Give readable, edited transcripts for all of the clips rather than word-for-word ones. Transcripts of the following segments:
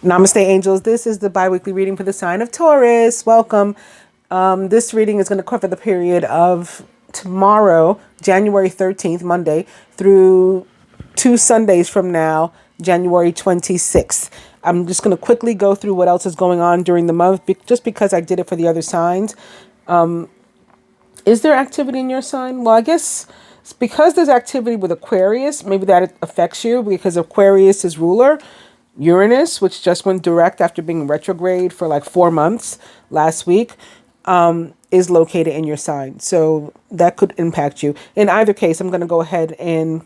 Namaste, angels. This is the biweekly reading for the sign of Taurus. Welcome. This reading is going to cover the period of tomorrow, January 13th, Monday, through 2 Sundays from now, January 26th. I'm just going to quickly go through what else is going on during the month, just because I did it for the other signs. Is there activity in your sign? Well, I guess it's because there's activity with Aquarius. Maybe that affects you because Aquarius is ruler. Uranus, which just went direct after being retrograde for like 4 months last week, is located in your sign. So that could impact you. In either case, I'm going to go ahead and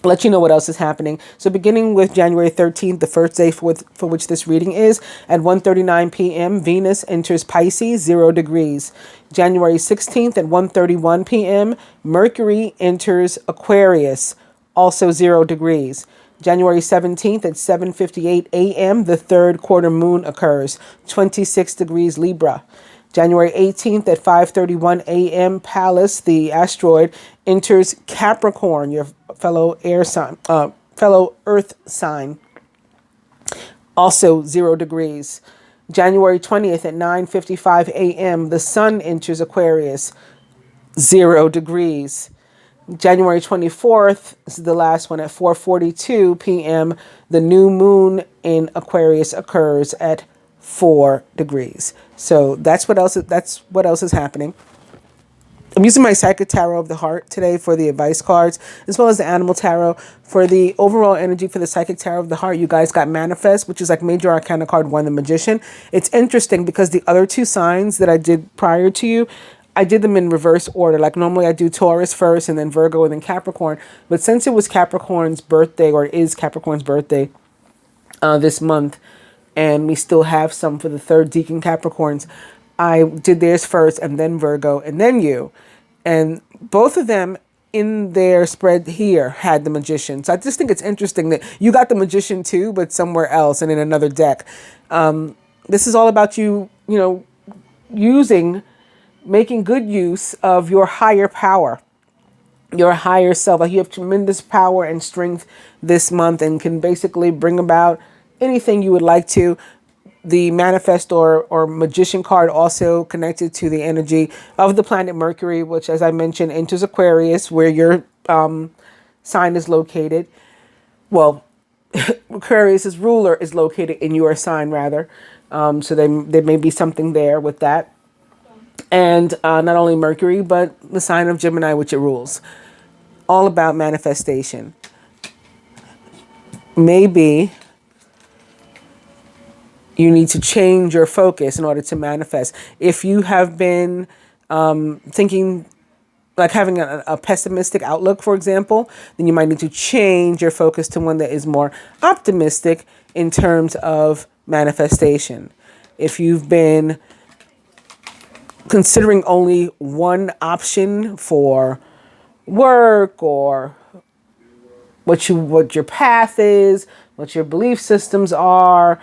let you know what else is happening. So beginning with January 13th, the first day for which this reading is, at 1:39 p.m., Venus enters Pisces, 0 degrees. January 16th at 1:31 p.m., Mercury enters Aquarius, also 0 degrees. January 17th at 7:58 a.m., the third quarter moon occurs, 26 degrees Libra. January 18th at 5:31 a.m., Pallas, the asteroid, enters Capricorn, your fellow air sign, fellow earth sign, also 0 degrees. January 20th at 9:55 a.m., the sun enters Aquarius, 0 degrees. January 24th, this is the last one, at 4:42 p.m., the new moon in Aquarius occurs at 4 degrees. So that's what else is happening. I'm using my Psychic Tarot of the Heart today for the advice cards, as well as the Animal Tarot. For the overall energy for the Psychic Tarot of the Heart, you guys got Manifest, which is like Major Arcana card 1, the Magician. It's interesting because the other 2 signs that I did prior to you, I did them in reverse order. Like normally I do Taurus first and then Virgo and then Capricorn. But since it was Capricorn's birthday, or is Capricorn's birthday this month, and we still have some for the 3rd Deacon Capricorns, I did theirs first and then Virgo and then you. And both of them in their spread here had the Magician. So I just think it's interesting that you got the Magician too, but somewhere else and in another deck. This is all about you, making good use of your higher power, your higher self. Like you have tremendous power and strength this month and can basically bring about anything you would like to. The Manifest or Magician card also connected to the energy of the planet Mercury, which, as I mentioned, enters Aquarius, where your sign is located. Well, Aquarius's ruler is located in your sign, rather. So there may be something there with that. And not only Mercury, but the sign of Gemini, which it rules. All about manifestation. Maybe you need to change your focus in order to manifest. If you have been thinking, like having a pessimistic outlook, for example, then you might need to change your focus to one that is more optimistic in terms of manifestation. If you've been considering only one option for work, or what your path is, what your belief systems are,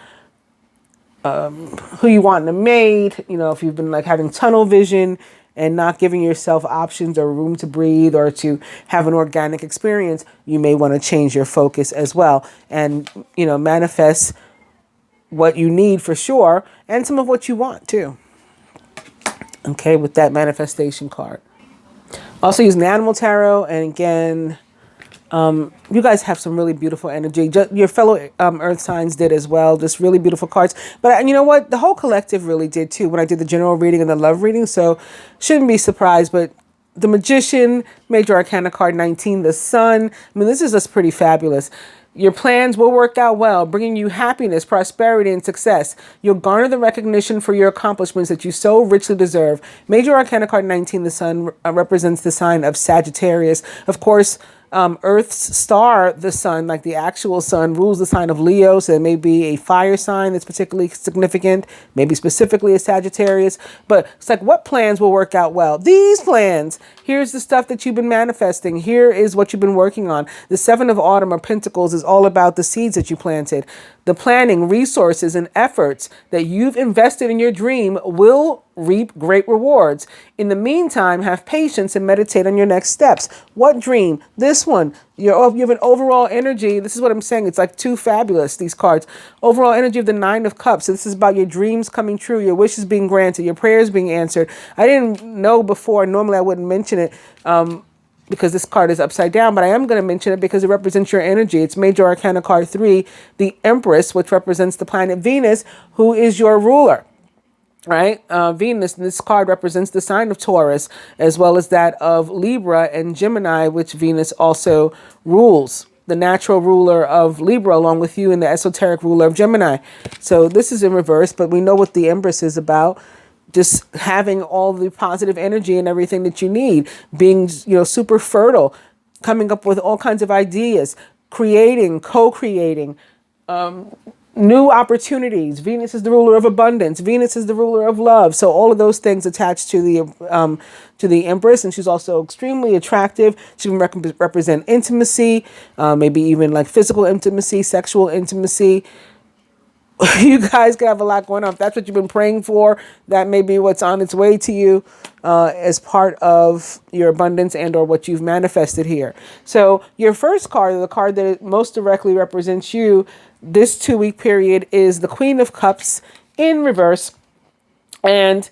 who you want to mate, if you've been like having tunnel vision and not giving yourself options or room to breathe or to have an organic experience, you may want to change your focus as well and, manifest what you need for sure and some of what you want too. Okay, with that manifestation card. Also using the Animal Tarot, and again, you guys have some really beautiful energy. Your fellow earth signs did as well. Just really beautiful cards. But you know what? The whole collective really did too when I did the general reading and the love reading. So shouldn't be surprised. But the Magician, Major Arcana card 19, the Sun. I mean, this is just pretty fabulous. Your plans will work out well, bringing you happiness, prosperity, and success. You'll garner the recognition for your accomplishments that you so richly deserve. Major Arcana card 19, the Sun, represents the sign of Sagittarius. Of course, Earth's star, the sun, like the actual sun, rules the sign of Leo. So it may be a fire sign that's particularly significant, maybe specifically a Sagittarius. But it's like, what plans will work out well? These plans. Here's the stuff that you've been manifesting. Here is what you've been working on. The 7 of Autumn or Pentacles is all about the seeds that you planted. The planning, resources, and efforts that you've invested in your dream will reap great rewards. In the meantime, have patience and meditate on your next steps. What dream? This one. You have an overall energy. This is what I'm saying. It's like too fabulous, these cards. Overall energy of the Nine of Cups. So this is about your dreams coming true, your wishes being granted, your prayers being answered. I didn't know before. Normally I wouldn't mention it. Because this card is upside down, but I am going to mention it because it represents your energy. It's Major Arcana card 3, the Empress, which represents the planet Venus, who is your ruler, right? Venus, this card represents the sign of Taurus, as well as that of Libra and Gemini, which Venus also rules. The natural ruler of Libra, along with you, and the esoteric ruler of Gemini. So this is in reverse, but we know what the Empress is about. Just having all the positive energy and everything that you need, being, super fertile, coming up with all kinds of ideas, creating, co-creating, new opportunities. Venus is the ruler of abundance. Venus is the ruler of love. So all of those things attached to the Empress, and she's also extremely attractive. She can represent intimacy, maybe even like physical intimacy, sexual intimacy. You guys could have a lot going on. If that's what you've been praying for, that may be what's on its way to you as part of your abundance and or what you've manifested here. So your first card, the card that most directly represents you this 2-week period, is the Queen of Cups in reverse. And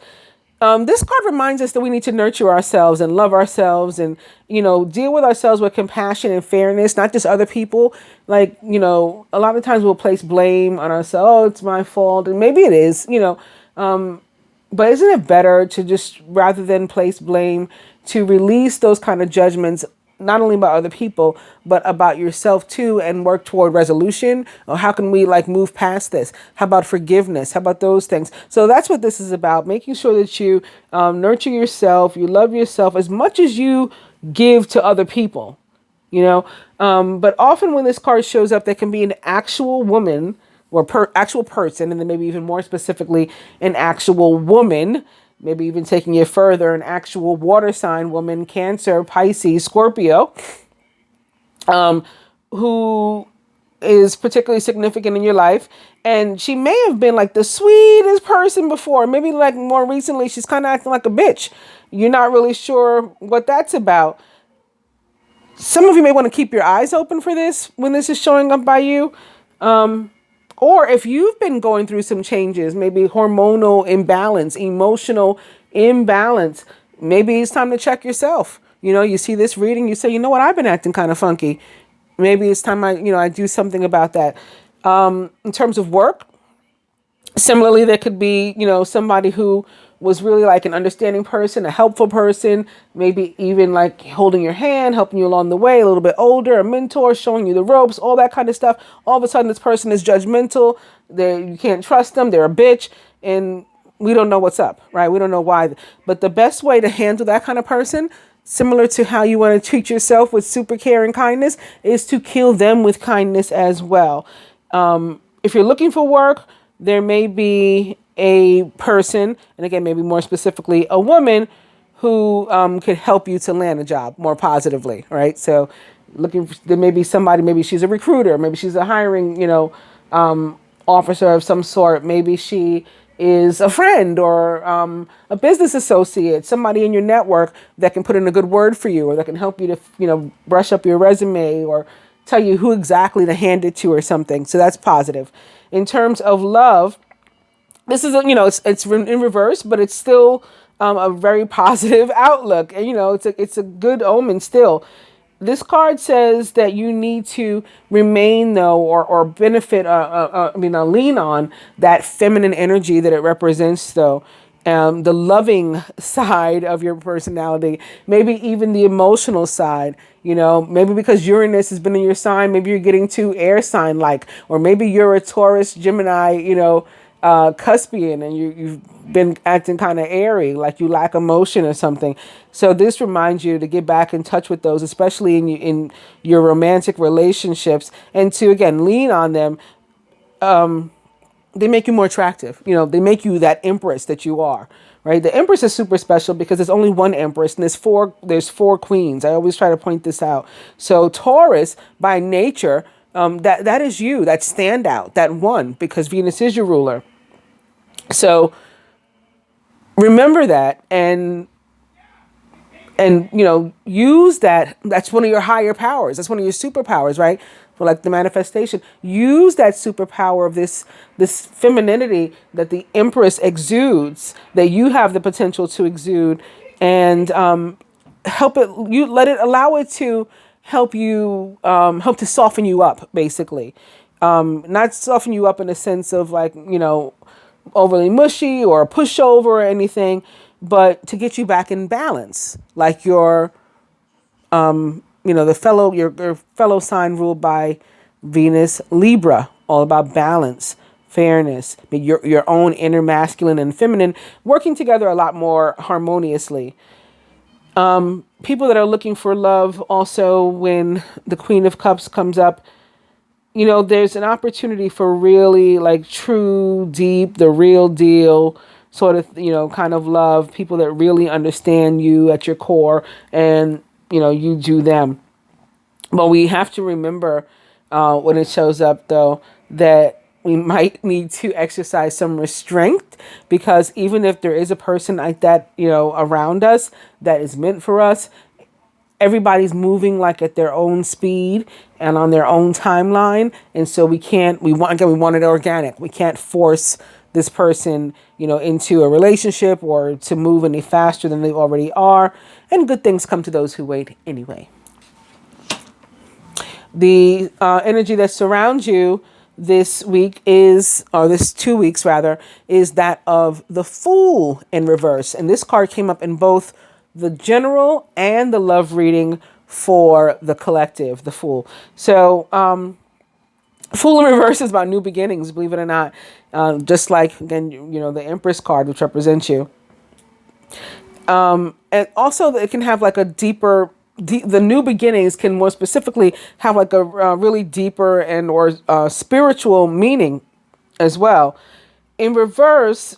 this card reminds us that we need to nurture ourselves and love ourselves and, deal with ourselves with compassion and fairness, not just other people. Like, a lot of times we'll place blame on ourselves. Oh, it's my fault. And maybe it is, but isn't it better to just, rather than place blame, to release those kind of judgments, not only about other people, but about yourself too, and work toward resolution? Or how can we move past this? How about forgiveness? How about those things? So that's what this is about, making sure that you nurture yourself, you love yourself as much as you give to other people, but often when this card shows up, there can be an actual woman or actual person, and then maybe even more specifically, an actual woman. Maybe even taking it further, an actual water sign woman, Cancer, Pisces, Scorpio, who is particularly significant in your life. And she may have been the sweetest person before. Maybe more recently, she's kind of acting like a bitch. You're not really sure what that's about. Some of you may want to keep your eyes open for this when this is showing up by you. Or if you've been going through some changes, maybe hormonal imbalance, emotional imbalance, maybe it's time to check yourself. You see this reading, you say, you know what, I've been acting kind of funky. Maybe it's time I do something about that. In terms of work, similarly, there could be, somebody who was really an understanding person, a helpful person, maybe even holding your hand, helping you along the way, a little bit older, a mentor, showing you the ropes, all that kind of stuff. All of a sudden, this person is judgmental. You can't trust them. They're a bitch. And we don't know what's up, right? We don't know why. But the best way to handle that kind of person, similar to how you want to treat yourself with super care and kindness, is to kill them with kindness as well. If you're looking for work, there may be a person, and again, maybe more specifically, a woman who could help you to land a job more positively, right? So there may be somebody, maybe she's a recruiter, maybe she's a hiring, officer of some sort. Maybe she is a friend or a business associate, somebody in your network that can put in a good word for you, or that can help you to, brush up your resume or tell you who exactly to hand it to or something. So that's positive. In terms of love, this is, it's in reverse, but it's still a very positive outlook. And, it's a good omen still. This card says that you need to remain, though, or benefit, lean on that feminine energy that it represents, though. The loving side of your personality, maybe even the emotional side, maybe because Uranus has been in your sign, maybe you're getting too air sign or maybe you're a Taurus, Gemini, Cuspian, and you've been acting kind of airy, like you lack emotion or something. So this reminds you to get back in touch with those, especially in your romantic relationships, and to, again, lean on them. They make you more attractive. They make you that empress that you are, right? The empress is super special because there's only one empress and there's four queens. I always try to point this out. So Taurus, by nature, that is you, that standout, that one, because Venus is your ruler. So remember that, and use that. That's one of your higher powers. That's one of your superpowers, right? For like the manifestation, use that superpower of this femininity that the Empress exudes, that you have the potential to exude, and allow it to help you, help to soften you up, basically. Not soften you up in a sense of like, overly mushy or a pushover or anything, but to get you back in balance, like your your fellow sign ruled by Venus, Libra, all about balance, fairness, your own inner masculine and feminine working together a lot more harmoniously. People that are looking for love, also, when the Queen of Cups comes up, there's an opportunity for really like true, deep, the real deal sort of, kind of love, people that really understand you at your core, and you do them. But we have to remember when it shows up, though, that we might need to exercise some restraint, because even if there is a person like that, around us that is meant for us, everybody's moving like at their own speed and on their own timeline. And so we want it organic. We can't force this person, into a relationship or to move any faster than they already are. And good things come to those who wait anyway. The energy that surrounds you this week this 2 weeks rather, is that of the Fool in reverse. And this card came up in both the general and the love reading for the collective, the Fool. So, Fool in reverse is about new beginnings, believe it or not. Just like, again, the Empress card, which represents you. And also it can have like a deeper, the new beginnings can more specifically have like a really deeper and or spiritual meaning as well. In reverse,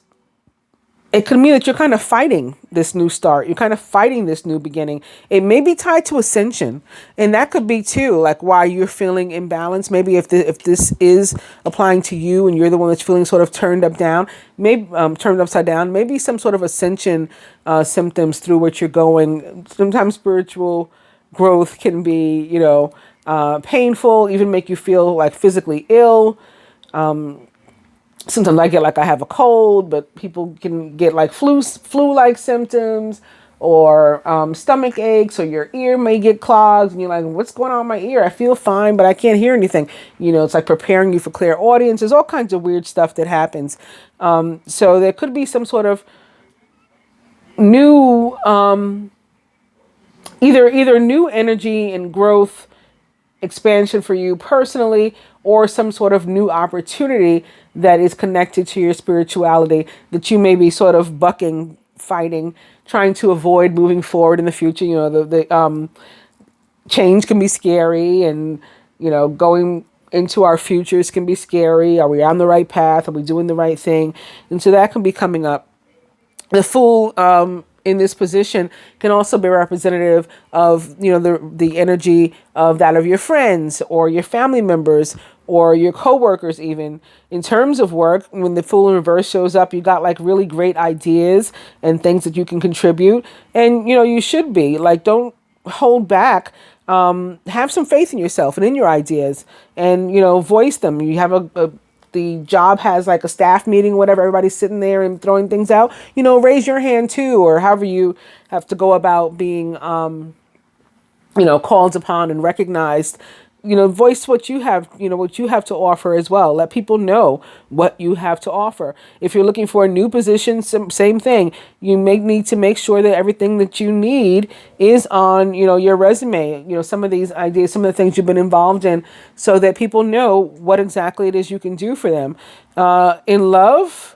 it could mean that you're kind of fighting this new start. You're kind of fighting this new beginning. It may be tied to ascension. And that could be too, like why you're feeling imbalanced. Maybe if this is applying to you and you're the one that's feeling sort of turned upside down, maybe some sort of ascension symptoms through which you're going. Sometimes spiritual growth can be, painful, even make you feel like physically ill. Sometimes I get like I have a cold, but people can get like flu-like symptoms, or stomach aches, or your ear may get clogged and you're like, what's going on with my ear? I feel fine, but I can't hear anything. It's like preparing you for clairaudience. There's all kinds of weird stuff that happens. So there could be some sort of new, either new energy and growth, expansion for you personally, or some sort of new opportunity that is connected to your spirituality that you may be sort of bucking, fighting, trying to avoid moving forward in the future. The change can be scary, and going into our futures can be scary. Are we on the right path? Are we doing the right thing? And so that can be coming up. The Fool in this position can also be representative of the energy of that of your friends or your family members or your coworkers. Even in terms of work, when the Fool in reverse shows up, you got like really great ideas and things that you can contribute, and you should be like, don't hold back. Have some faith in yourself and in your ideas, and voice them. You have the job has like a staff meeting, whatever, everybody's sitting there and throwing things out, raise your hand too, or however you have to go about being, called upon and recognized. Voice what you have, what you have to offer as well. Let people know what you have to offer. If you're looking for a new position, same thing. You may need to make sure that everything that you need is on, your resume. Some of these ideas, some of the things you've been involved in, so that people know what exactly it is you can do for them. In love,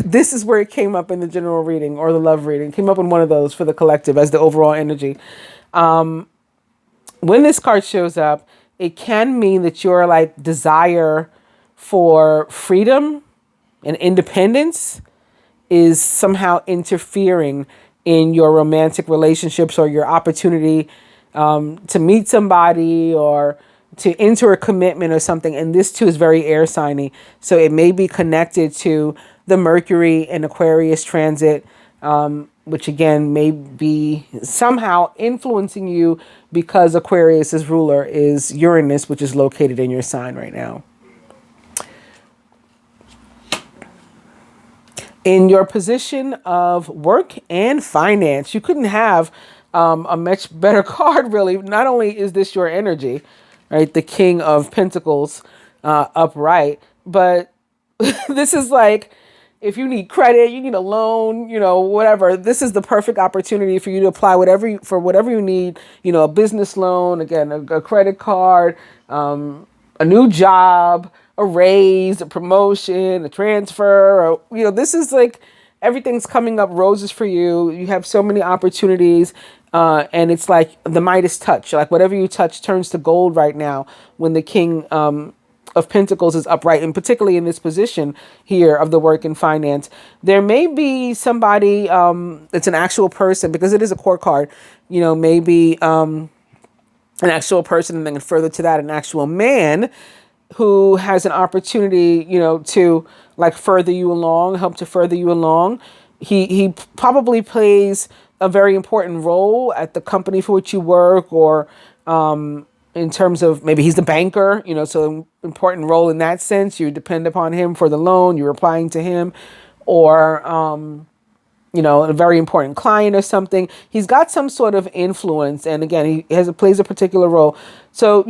this is where it came up in the general reading or the love reading. It came up in one of those for the collective as the overall energy. When this card shows up, it can mean that your like desire for freedom and independence is somehow interfering in your romantic relationships or your opportunity to meet somebody, or to enter a commitment or something. And this too is very air signy. So it may be connected to the Mercury and Aquarius transit, which again may be somehow influencing you because Aquarius's ruler is Uranus, which is located in your sign right now. In your position of work and finance, you couldn't have a much better card, really. Not only is this your energy, right? The King of Pentacles upright, but this is like, if you need credit, you need a loan, whatever, this is the perfect opportunity for you to apply for whatever you need, a business loan, again, a credit card, a new job, a raise, a promotion, a transfer, or, this is like everything's coming up roses for you. You have so many opportunities, and it's like the Midas touch. Like whatever you touch turns to gold right now when the King of Pentacles is upright, and particularly in this position here of the work and finance. There may be somebody, it's an actual person, because it is a court card, maybe an actual person, and then further to that, an actual man who has an opportunity, to like further you along, help to further you along. He probably plays a very important role at the company for which you work, or in terms of maybe he's the banker, so important role in that sense. You depend upon him for the loan, you're applying to him, or, a very important client or something. He's got some sort of influence. And again, plays a particular role. So,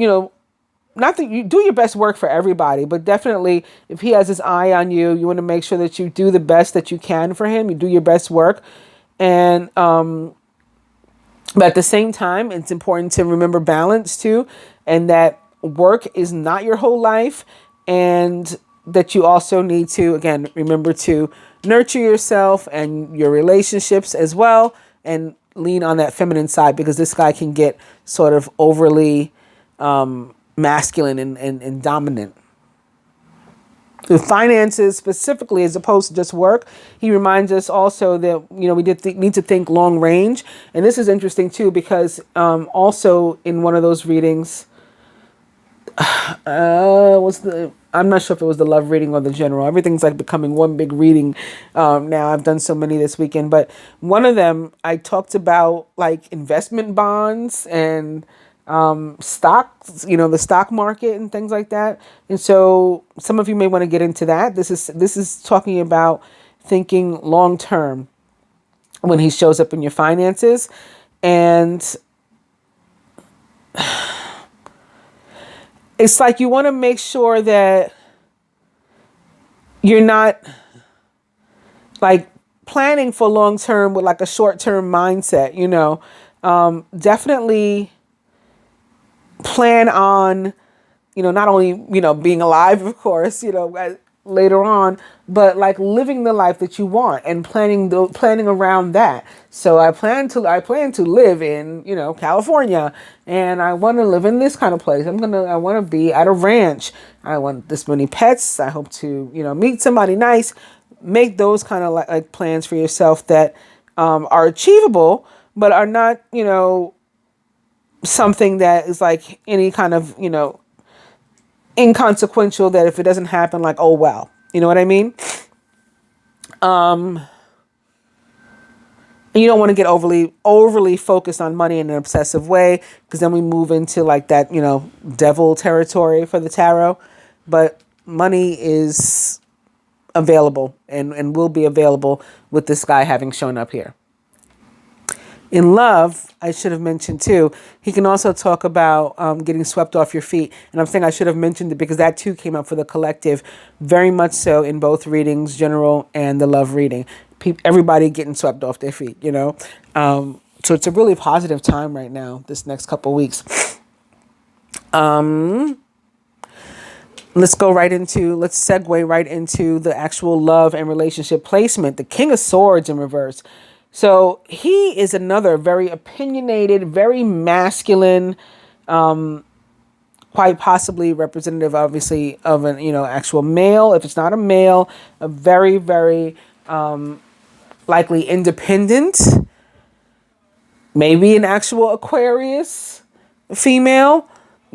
not that you do your best work for everybody, but definitely if he has his eye on you, you want to make sure that you do the best that you can for him. You do your best work. And, but at the same time, it's important to remember balance too, and that work is not your whole life, and that you also need to, again, remember to nurture yourself and your relationships as well, and lean on that feminine side, because this guy can get sort of overly masculine and dominant. The finances specifically, as opposed to just work, he reminds us also that, we need to think long range. And this is interesting too, because also in one of those readings, I'm not sure if it was the love reading or the general. Everything's like becoming one big reading now. I've done so many this weekend, but one of them, I talked about like investment bonds and stocks, the stock market and things like that. And so some of you may want to get into that. This is talking about thinking long term when he shows up in your finances. And it's like you want to make sure that you're not like planning for long term with like a short term mindset, definitely plan on, not only, being alive, of course, later on, but like living the life that you want and planning around that. So I plan to live in, California, and I want to live in this kind of place. I want to be at a ranch. I want this many pets. I hope to, meet somebody nice. Make those kind of like plans for yourself that are achievable, but are not, something that is like any kind of, inconsequential, that if it doesn't happen, like, oh, well, you know what I mean? And you don't want to get overly focused on money in an obsessive way, because then we move into like that, devil territory for the tarot. But money is available and will be available with this guy having shown up here. In love, I should have mentioned too, he can also talk about getting swept off your feet. And I'm saying I should have mentioned it because that too came up for the collective, very much so in both readings, general and the love reading. Everybody getting swept off their feet, So it's a really positive time right now, this next couple weeks. Let's segue right into the actual love and relationship placement. The King of Swords in reverse. So he is another very opinionated, very masculine, quite possibly representative, obviously, of an, actual male. If it's not a male, a very, very likely independent, maybe an actual Aquarius female,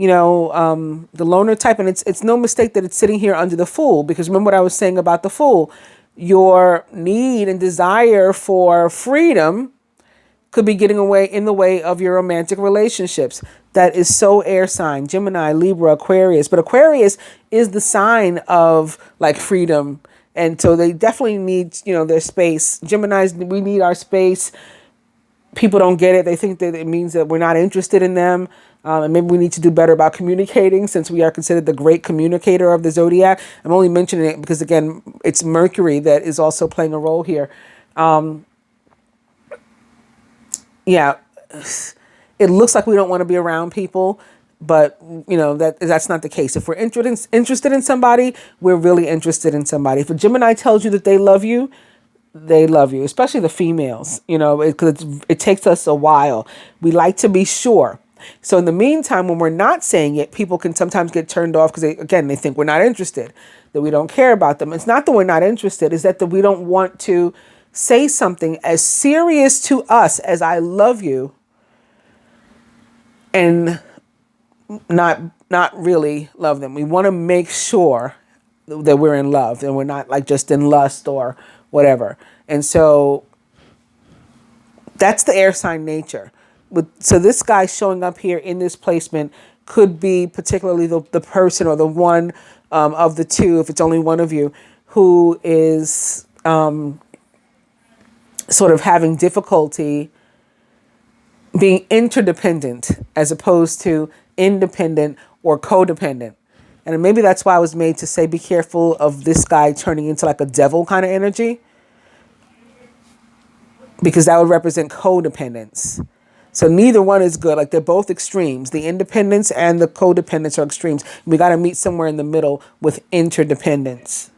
the loner type. And it's no mistake that it's sitting here under the Fool, because remember what I was saying about the Fool. Your need and desire for freedom could be getting away in the way of your romantic relationships. That is so air sign, Gemini, Libra, Aquarius. But Aquarius is the sign of like freedom. And so they definitely need, their space. Geminis, we need our space. People don't get it. They think that it means that we're not interested in them. And maybe we need to do better about communicating, since we are considered the great communicator of the zodiac. I'm only mentioning it because, again, it's Mercury that is also playing a role here. Yeah, it looks like we don't want to be around people, but that's not the case. If we're interested in somebody, we're really interested in somebody. If a Gemini tells you that they love you, especially the females, because it takes us a while. We like to be sure. So in the meantime, when we're not saying it, people can sometimes get turned off because they think we're not interested, that we don't care about them. It's not that we're not interested, it's that we don't want to say something as serious to us as I love you and not really love them. We want to make sure that we're in love and we're not like just in lust or whatever. And so that's the air sign nature. So this guy showing up here in this placement could be particularly the person or the one of the two, if it's only one of you, who is sort of having difficulty being interdependent as opposed to independent or codependent. And maybe that's why I was made to say, be careful of this guy turning into like a devil kind of energy, because that would represent codependence. So neither one is good. Like, they're both extremes. The independence and the codependence are extremes. We got to meet somewhere in the middle with interdependence.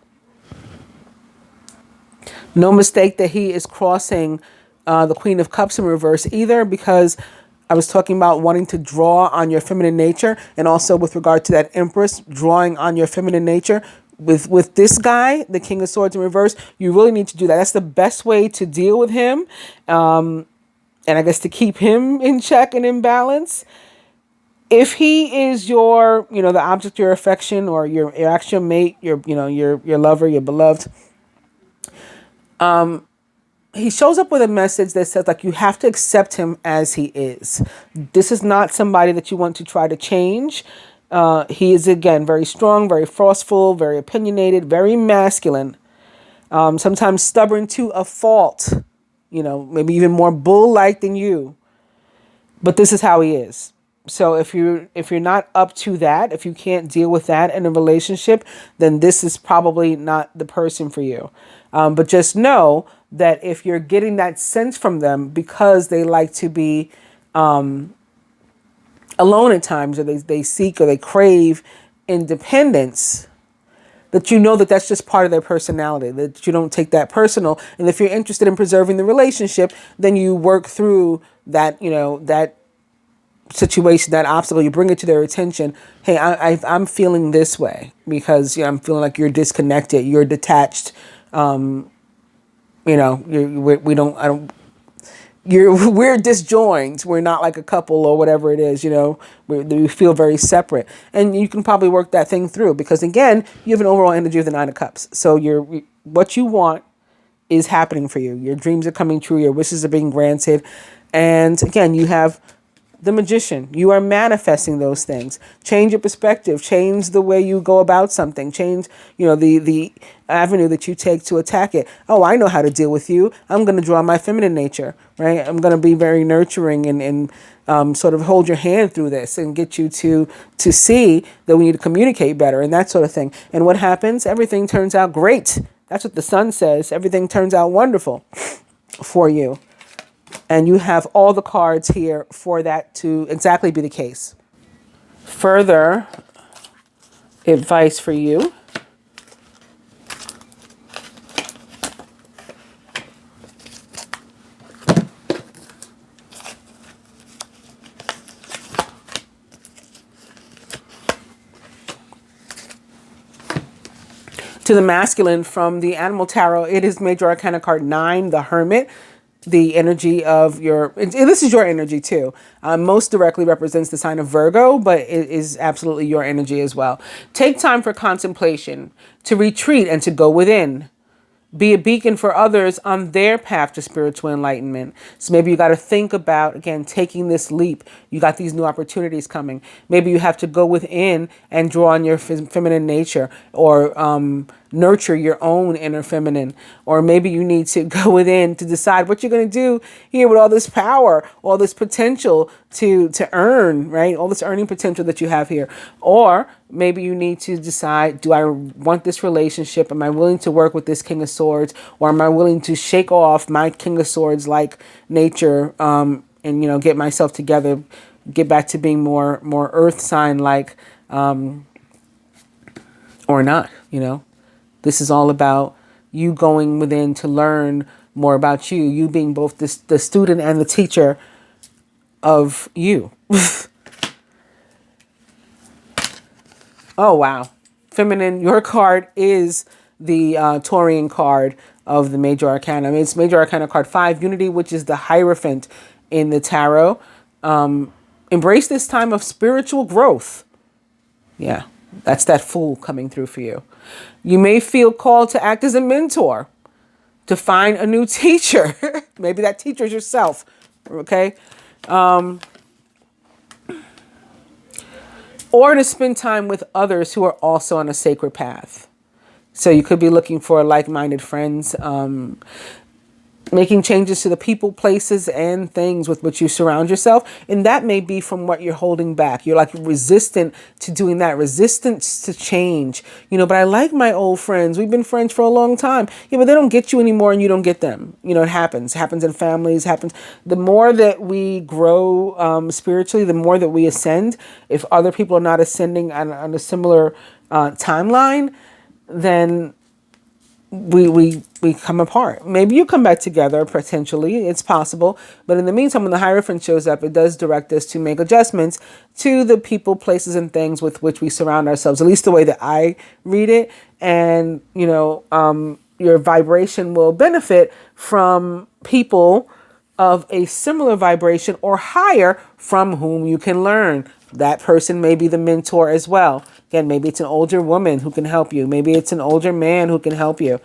No mistake that he is crossing the Queen of Cups in reverse either, because I was talking about wanting to draw on your feminine nature, and also with regard to that Empress, drawing on your feminine nature. With this guy, the King of Swords in reverse, you really need to do that. That's the best way to deal with him. And I guess to keep him in check and in balance. If he is your, the object of your affection, or your actual mate, your lover, your beloved, he shows up with a message that says, like, you have to accept him as he is. This is not somebody that you want to try to change. He is, again, very strong, very forceful, very opinionated, very masculine, sometimes stubborn to a fault, maybe even more bull-like than you. But this is how he is. So if you're not up to that, if you can't deal with that in a relationship, then this is probably not the person for you. But just know that if you're getting that sense from them because they like to be alone at times, or they seek or they crave independence, that that's just part of their personality, that you don't take that personal. And if you're interested in preserving the relationship, then you work through that, that situation, that obstacle, you bring it to their attention. Hey, I'm feeling this way because I'm feeling like you're disconnected, you're detached. We're disjoined. We're not like a couple or whatever it is, we feel very separate. And you can probably work that thing through, because again, you have an overall energy of the Nine of Cups. So what you want is happening for you. Your dreams are coming true. Your wishes are being granted. And again, you have the Magician. You are manifesting those things. Change your perspective. Change the way you go about something. Change, the avenue that you take to attack it. Oh, I know how to deal with you. I'm going to draw my feminine nature, right? I'm going to be very nurturing and sort of hold your hand through this and get you to see that we need to communicate better and that sort of thing. And what happens? Everything turns out great. That's what the sun says. Everything turns out wonderful for you. And you have all the cards here for that to exactly be the case. Further advice for you. To the masculine from the Animal Tarot, it is Major Arcana card 9, the Hermit. the energy of this is your energy too. Most directly represents the sign of Virgo, but it is absolutely your energy as well. Take time for contemplation, to retreat and to go within. Be a beacon for others on their path to spiritual enlightenment. So maybe you got to think about, again, taking this leap. You got these new opportunities coming. Maybe you have to go within and draw on your feminine nature, or nurture your own inner feminine. Or maybe you need to go within to decide what you're going to do here with all this power, all this potential to earn, right? All this earning potential that you have here. Or maybe you need to decide, do I want this relationship? Am I willing to work with this King of Swords? Or am I willing to shake off my King of Swords like nature, and, get myself together, get back to being more earth sign like, or not, This is all about you going within to learn more about you being both the student and the teacher of you. Oh, wow. Feminine, your card is the Taurian card of the Major Arcana. I mean, it's Major Arcana card 5, Unity, which is the Hierophant in the tarot. Embrace this time of spiritual growth. Yeah, that's that Fool coming through for you. You may feel called to act as a mentor, to find a new teacher. Maybe that teacher is yourself, okay? Or to spend time with others who are also on a sacred path. So you could be looking for like-minded friends, making changes to the people, places, and things with which you surround yourself. And that may be from what you're holding back. You're like resistant to doing that, resistance to change. But I like my old friends. We've been friends for a long time. Yeah, but they don't get you anymore and you don't get them. It happens. It happens in families. Happens. The more that we grow spiritually, the more that we ascend. If other people are not ascending on a similar timeline, then we come apart. Maybe you come back together, potentially. It's possible. But in the meantime, when the Hierophant shows up, it does direct us to make adjustments to the people, places, and things with which we surround ourselves, at least the way that I read it. And, your vibration will benefit from people of a similar vibration or higher from whom you can learn. That person may be the mentor as well. Again, maybe it's an older woman who can help you. Maybe it's an older man who can help you.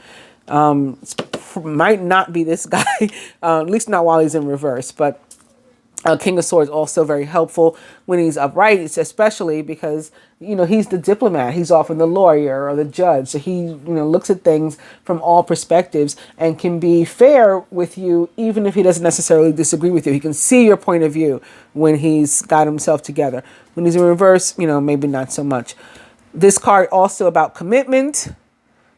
Might not be this guy, at least not while he's in reverse. But King of Swords also very helpful when he's upright, especially because, he's the diplomat. He's often the lawyer or the judge. So he, looks at things from all perspectives and can be fair with you, even if he doesn't necessarily disagree with you. He can see your point of view when he's got himself together. When he's in reverse, maybe not so much. This card also about commitment,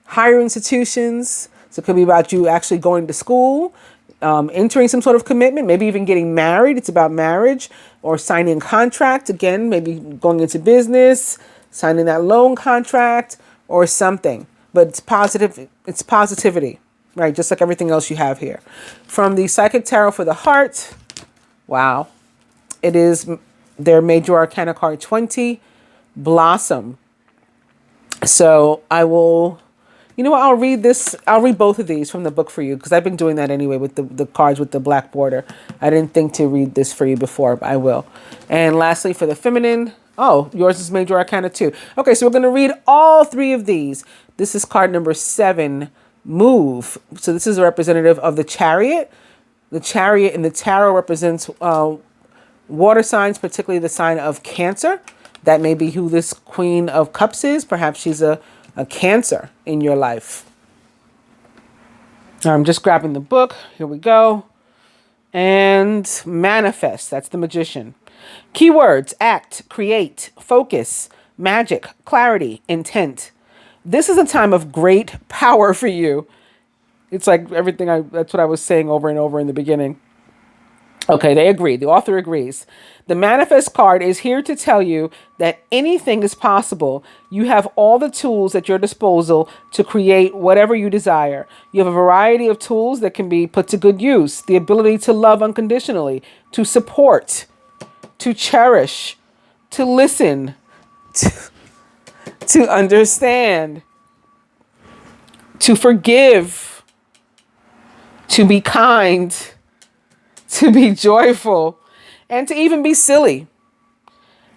higher institutions. So it could be about you actually going to school, entering some sort of commitment, maybe even getting married. It's about marriage or signing a contract. Again, maybe going into business, signing that loan contract or something. But it's positive. It's positivity, right? Just like everything else you have here. From the Psychic Tarot for the Heart. Wow. It is their Major Arcana card 20, Blossom. So I will... I'll read this. I'll read both of these from the book for you because I've been doing that anyway with the cards with the black border. I didn't think to read this for you before, but I will. And lastly, for the feminine, yours is Major Arcana 2. Okay, so we're going to read all 3 of these. This is card number 7, Move. So this is a representative of the Chariot. The Chariot in the tarot represents water signs, particularly the sign of Cancer. That may be who this Queen of Cups is. Perhaps she's a Cancer in your life. I'm just grabbing the book. Here we go. And manifest. That's the Magician. Keywords: act, create, focus, magic, clarity, intent. This is a time of great power for you. It's like everything that's what I was saying over and over in the beginning. Okay, they agree. The author agrees. The Manifest card is here to tell you that anything is possible. You have all the tools at your disposal to create whatever you desire. You have a variety of tools that can be put to good use. The ability to love unconditionally, to support, to cherish, to listen, to understand, to forgive, to be kind, to be joyful, and to even be silly.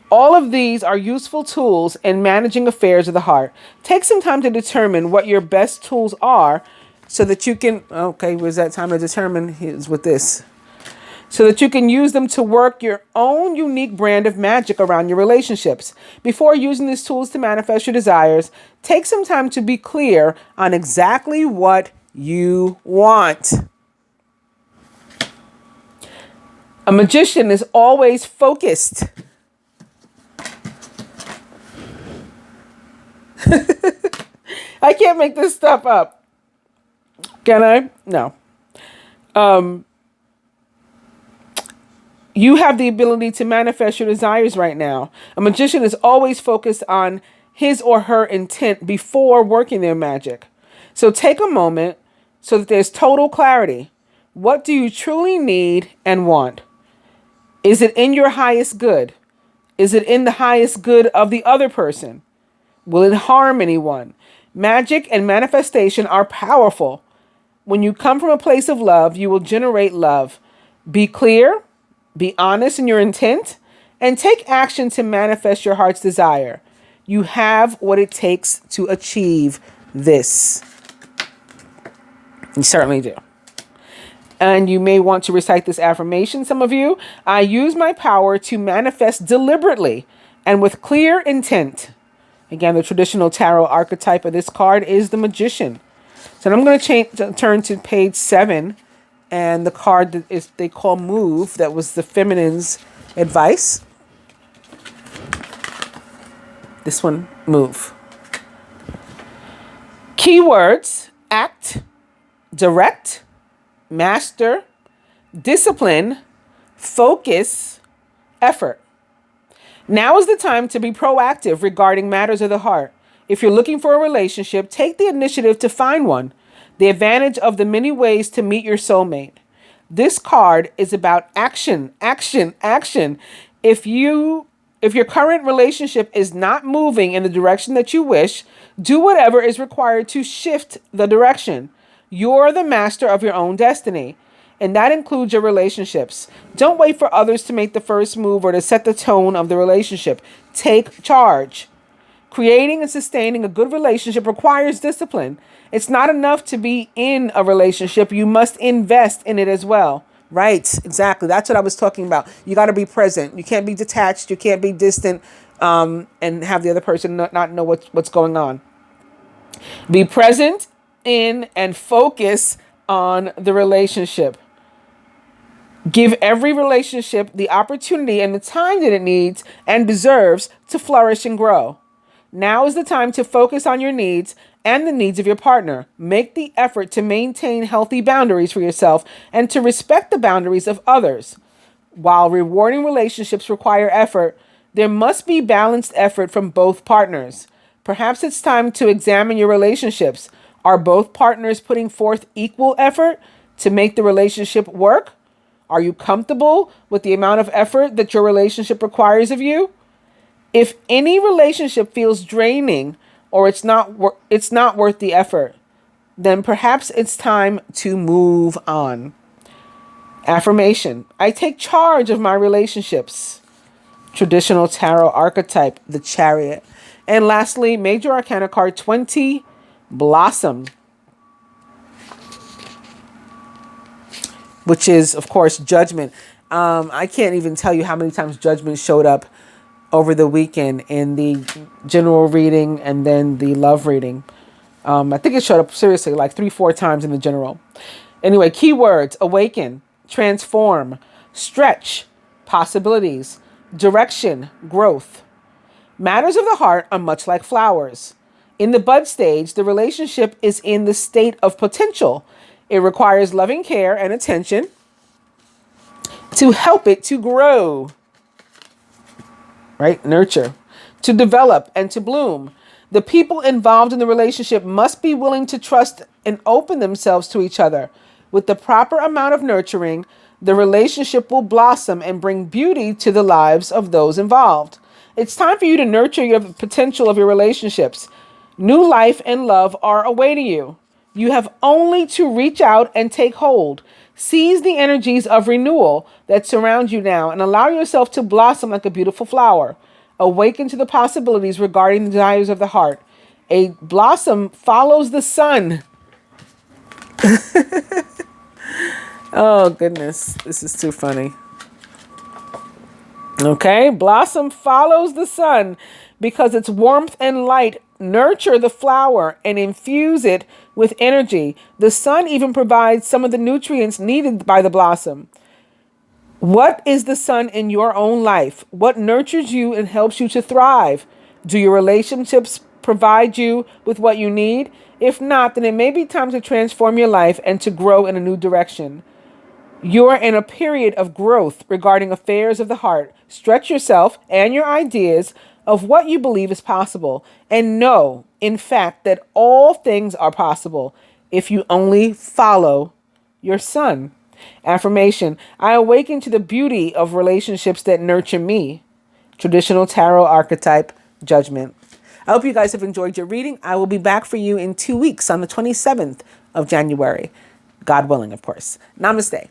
All of these are useful tools in managing affairs of the heart. Take some time to determine what your best tools are so that you can, okay, where's that time to determine? Here's with this. So that you can use them to work your own unique brand of magic around your relationships. Before using these tools to manifest your desires, take some time to be clear on exactly what you want. A magician is always focused. I can't make this stuff up. Can I? No. You have the ability to manifest your desires right now. A magician is always focused on his or her intent before working their magic. So take a moment so that there's total clarity. What do you truly need and want? Is it in your highest good? Is it in the highest good of the other person? Will it harm anyone? Magic and manifestation are powerful. When you come from a place of love, you will generate love. Be clear, be honest in your intent, and take action to manifest your heart's desire. You have what it takes to achieve this. You certainly do. And you may want to recite this affirmation, some of you. I use my power to manifest deliberately and with clear intent. Again, the traditional tarot archetype of this card is the Magician. So I'm going to turn to page 7. And the card that is they call Move, that was the feminine's advice. This one, Move. Keywords: act, direct, master, discipline, focus, effort. Now is the time to be proactive regarding matters of the heart. If you're looking for a relationship, take the initiative to find one. The advantage of the many ways to meet your soulmate. This card is about action, action, action. If your current relationship is not moving in the direction that you wish, do whatever is required to shift the direction. You're the master of your own destiny, and that includes your relationships. Don't wait for others to make the first move or to set the tone of the relationship. Take charge. Creating and sustaining a good relationship requires discipline. It's not enough to be in a relationship. You must invest in it as well. Right. Exactly. That's what I was talking about. You got to be present. You can't be detached. You can't be distant and have the other person not know what's going on. Be present in and focus on the relationship. Give every relationship the opportunity and the time that it needs and deserves to flourish and grow. Now is the time to focus on your needs and the needs of your partner. Make the effort to maintain healthy boundaries for yourself and to respect the boundaries of others. While rewarding relationships require effort, there must be balanced effort from both partners. Perhaps it's time to examine your relationships. Are both partners putting forth equal effort to make the relationship work? Are you comfortable with the amount of effort that your relationship requires of you? If any relationship feels draining or it's not worth the effort, then perhaps it's time to move on. Affirmation: I take charge of my relationships. Traditional tarot archetype, the Chariot. And lastly, Major Arcana card 20, Blossom, which is, of course, Judgment. I can't even tell you how many times Judgment showed up over the weekend in the general reading and then the love reading. I think it showed up seriously like 3-4 times in the general. Anyway, keywords: awaken, transform, stretch, possibilities, direction, growth. Matters of the heart are much like flowers. In the bud stage, the relationship is in the state of potential. It requires loving care and attention to help it to grow. Right? Nurture, to develop and to bloom. The people involved in the relationship must be willing to trust and open themselves to each other. With the proper amount of nurturing, the relationship will blossom and bring beauty to the lives of those involved. It's time for you to nurture your potential of your relationships. New life and love are awaiting you. You have only to reach out and take hold. Seize the energies of renewal that surround you now and allow yourself to blossom like a beautiful flower. Awaken to the possibilities regarding the desires of the heart. A blossom follows the sun. Oh, goodness. This is too funny. Okay, blossom follows the sun because its warmth and light nurture the flower and infuse it with energy. The sun even provides some of the nutrients needed by the blossom. What is the sun in your own life? What nurtures you and helps you to thrive? Do your relationships provide you with what you need? If not, then it may be time to transform your life and to grow in a new direction. You're in a period of growth regarding affairs of the heart. Stretch yourself and your ideas of what you believe is possible. And know, in fact, that all things are possible if you only follow your sun. Affirmation: I awaken to the beauty of relationships that nurture me. Traditional tarot archetype, Judgment. I hope you guys have enjoyed your reading. I will be back for you in 2 weeks on the 27th of January. God willing, of course. Namaste.